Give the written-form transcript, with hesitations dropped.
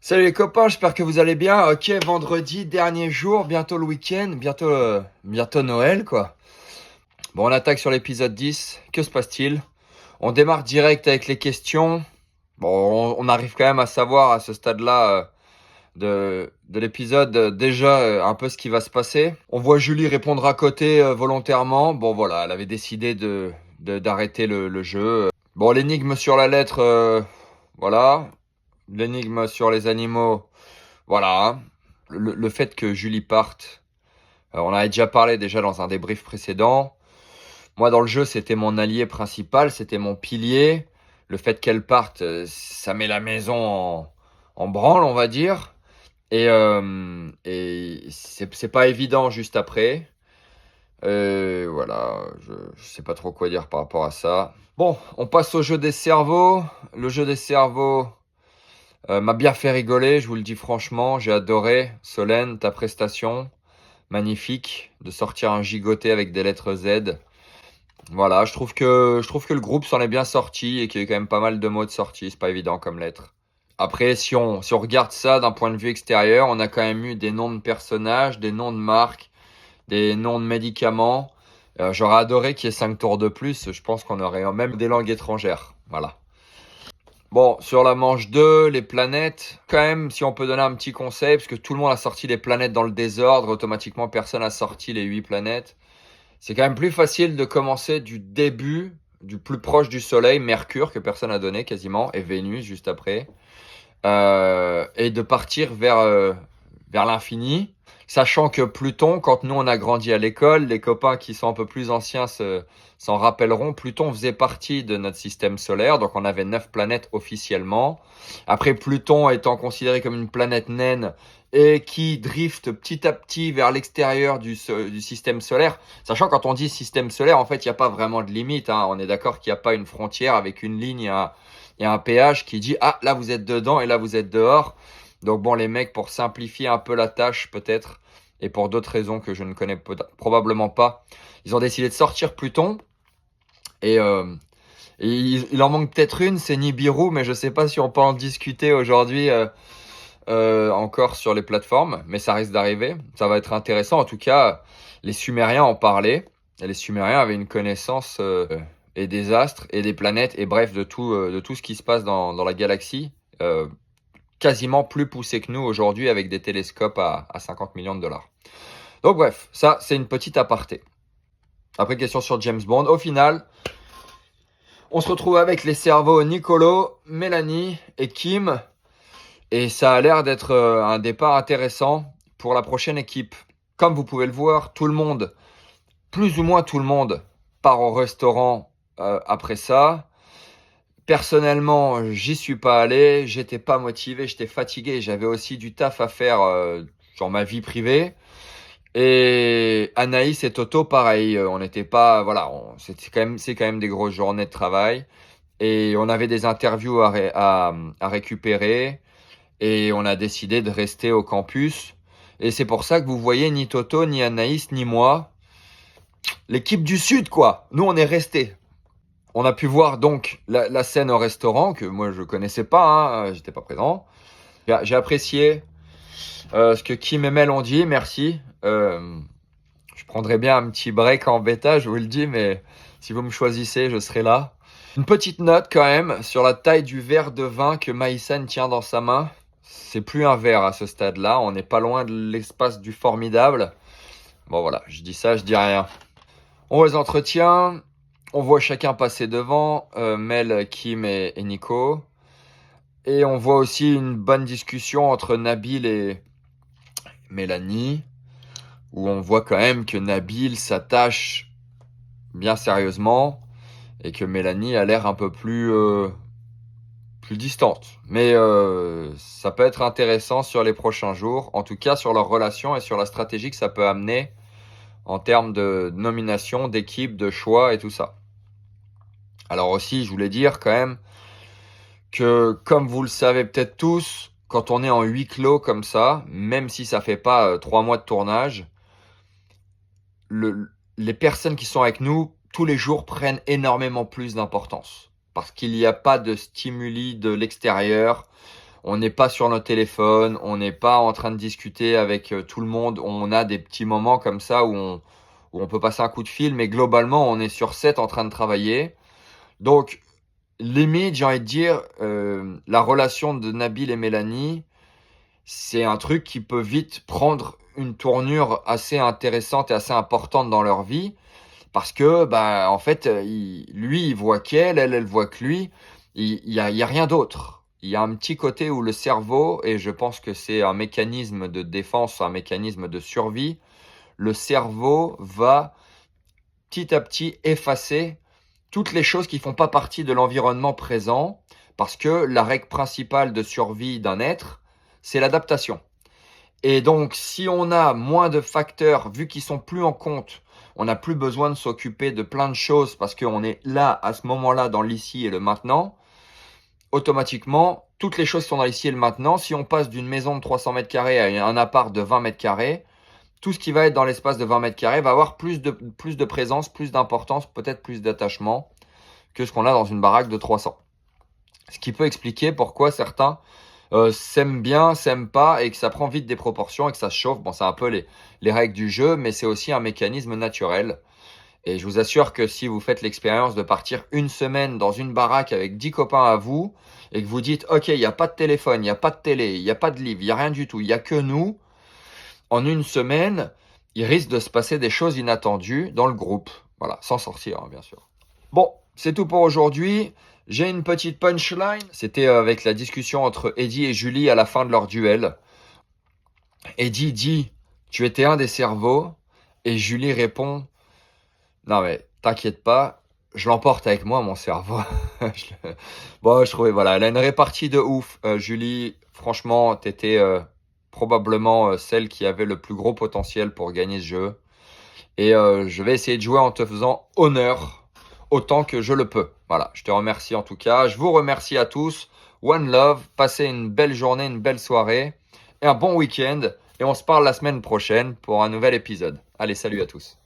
Salut les copains, j'espère que vous allez bien. Ok, vendredi, dernier jour, bientôt le week-end, bientôt Noël quoi. Bon, on attaque sur l'épisode 10. Que se passe-t-il? On démarre direct avec les questions. Bon, on arrive quand même à savoir à ce stade-là de l'épisode déjà un peu ce qui va se passer. On voit Julie répondre à côté volontairement. Bon voilà, elle avait décidé d'arrêter le jeu. Bon, l'énigme sur la lettre, voilà. L'énigme sur les animaux. Voilà. Le fait que Julie parte, on en avait déjà parlé déjà dans un débrief précédent. Moi, dans le jeu, c'était mon allié principal, c'était mon pilier. Le fait qu'elle parte, ça met la maison en branle, on va dire. Et c'est pas évident juste après. Voilà, je sais pas trop quoi dire par rapport à ça. Bon, on passe au jeu des cerveaux. Le jeu des cerveaux, m'a bien fait rigoler, je vous le dis franchement. J'ai adoré. Solène, ta prestation, magnifique. De sortir un gigoté avec des lettres Z. Voilà, je trouve que le groupe s'en est bien sorti et qu'il y a quand même pas mal de mots de sortie. C'est pas évident comme lettre. Après, si on regarde ça d'un point de vue extérieur, on a quand même eu des noms de personnages, des noms de marques, des noms de médicaments. J'aurais adoré qu'il y ait 5 tours de plus. Je pense qu'on aurait même des langues étrangères. Voilà. Bon, sur la manche 2, les planètes, quand même, si on peut donner un petit conseil, parce que tout le monde a sorti les planètes dans le désordre, automatiquement personne n'a sorti les 8 planètes. C'est quand même plus facile de commencer du début, du plus proche du Soleil, Mercure, que personne n'a donné quasiment, et Vénus juste après, et de partir vers l'infini. Sachant que Pluton, quand nous on a grandi à l'école, les copains qui sont un peu plus anciens s'en rappelleront, Pluton faisait partie de notre système solaire, donc on avait 9 planètes officiellement. Après, Pluton étant considéré comme une planète naine et qui drifte petit à petit vers l'extérieur du système solaire, sachant quand on dit système solaire, en fait, il n'y a pas vraiment de limite, hein. On est d'accord qu'il n'y a pas une frontière avec une ligne et un péage qui dit ah là vous êtes dedans et là vous êtes dehors. Donc bon, les mecs, pour simplifier un peu la tâche peut-être, et pour d'autres raisons que je ne connais probablement pas, ils ont décidé de sortir Pluton. Et, il en manque peut-être une, c'est Nibiru, mais je sais pas si on peut en discuter aujourd'hui encore sur les plateformes, mais ça risque d'arriver. Ça va être intéressant. En tout cas, les Sumériens en parlaient. Et les Sumériens avaient une connaissance et des astres et des planètes et bref de tout ce qui se passe dans la galaxie. Quasiment plus poussé que nous aujourd'hui avec des télescopes à 50 millions de dollars. Donc bref, ça c'est une petite aparté. Après, question sur James Bond. Au final, on se retrouve avec les cerveaux Nicolo, Mélanie et Kim. Et ça a l'air d'être un départ intéressant pour la prochaine équipe. Comme vous pouvez le voir, tout le monde, plus ou moins tout le monde, part au restaurant après ça. Personnellement, j'y suis pas allé, j'étais pas motivé, j'étais fatigué, j'avais aussi du taf à faire sur ma vie privée. Et Anaïs et Toto, pareil, on n'était pas, voilà, c'est quand même des grosses journées de travail. Et on avait des interviews à récupérer. Et on a décidé de rester au campus. Et c'est pour ça que vous voyez ni Toto, ni Anaïs, ni moi. L'équipe du Sud, quoi. Nous, on est restés. On a pu voir donc la scène au restaurant, que moi, je connaissais pas, hein, j'étais pas présent. J'ai apprécié ce que Kim et Mel ont dit, merci. Je prendrais bien un petit break en bêta, je vous le dis, mais si vous me choisissez, je serai là. Une petite note quand même sur la taille du verre de vin que Maïsan tient dans sa main. C'est plus un verre à ce stade-là, on n'est pas loin de l'espace du formidable. Bon voilà, je dis ça, je dis rien. On voit les entretiens, on voit chacun passer devant, Mel, Kim et Nico. Et on voit aussi une bonne discussion entre Nabil et Mélanie, où on voit quand même que Nabil s'attache bien sérieusement et que Mélanie a l'air un peu plus distante. Mais ça peut être intéressant sur les prochains jours, en tout cas sur leur relation et sur la stratégie que ça peut amener en termes de nomination, d'équipe, de choix et tout ça. Alors aussi, je voulais dire quand même que, comme vous le savez peut-être tous, quand on est en huis clos comme ça, même si ça fait pas 3 mois de tournage, les personnes qui sont avec nous tous les jours prennent énormément plus d'importance. Parce qu'il n'y a pas de stimuli de l'extérieur. On n'est pas sur notre téléphone, on n'est pas en train de discuter avec tout le monde. On a des petits moments comme ça où on peut passer un coup de fil, mais globalement, on est sur 7 en train de travailler. Donc, limite, j'ai envie de dire, la relation de Nabil et Mélanie, c'est un truc qui peut vite prendre une tournure assez intéressante et assez importante dans leur vie. Parce que, bah, en fait, lui, il voit qu'elle, elle voit que lui. Il y a rien d'autre. Il y a un petit côté où le cerveau, et je pense que c'est un mécanisme de défense, un mécanisme de survie, le cerveau va petit à petit effacer toutes les choses qui font pas partie de l'environnement présent, parce que la règle principale de survie d'un être, c'est l'adaptation. Et donc, si on a moins de facteurs, vu qu'ils sont plus en compte, on n'a plus besoin de s'occuper de plein de choses parce qu'on est là, à ce moment-là, dans l'ici et le maintenant, automatiquement, toutes les choses qui sont dans l'ici et le maintenant, si on passe d'une maison de 300 mètres carrés à un appart de 20 mètres carrés, tout ce qui va être dans l'espace de 20 mètres carrés va avoir plus de présence, plus d'importance, peut-être plus d'attachement que ce qu'on a dans une baraque de 300. Ce qui peut expliquer pourquoi certains s'aiment bien, s'aiment pas, et que ça prend vite des proportions et que ça se chauffe. Bon, c'est un peu les règles du jeu, mais c'est aussi un mécanisme naturel. Et je vous assure que si vous faites l'expérience de partir une semaine dans une baraque avec 10 copains à vous, et que vous dites, OK, il n'y a pas de téléphone, il n'y a pas de télé, il n'y a pas de livre, il n'y a rien du tout, il n'y a que nous, en une semaine, il risque de se passer des choses inattendues dans le groupe. Voilà, sans sortir, hein, bien sûr. Bon, c'est tout pour aujourd'hui. J'ai une petite punchline. C'était avec la discussion entre Eddie et Julie à la fin de leur duel. Eddie dit, tu étais un des cerveaux. Et Julie répond, non mais t'inquiète pas, je l'emporte avec moi, mon cerveau. Bon, je trouvais, voilà, elle a une répartie de ouf. Julie, franchement, t'étais probablement celle qui avait le plus gros potentiel pour gagner ce jeu. Et je vais essayer de jouer en te faisant honneur autant que je le peux. Voilà, je te remercie en tout cas. Je vous remercie à tous. One love. Passez une belle journée, une belle soirée et un bon week-end. Et on se parle la semaine prochaine pour un nouvel épisode. Allez, salut à tous.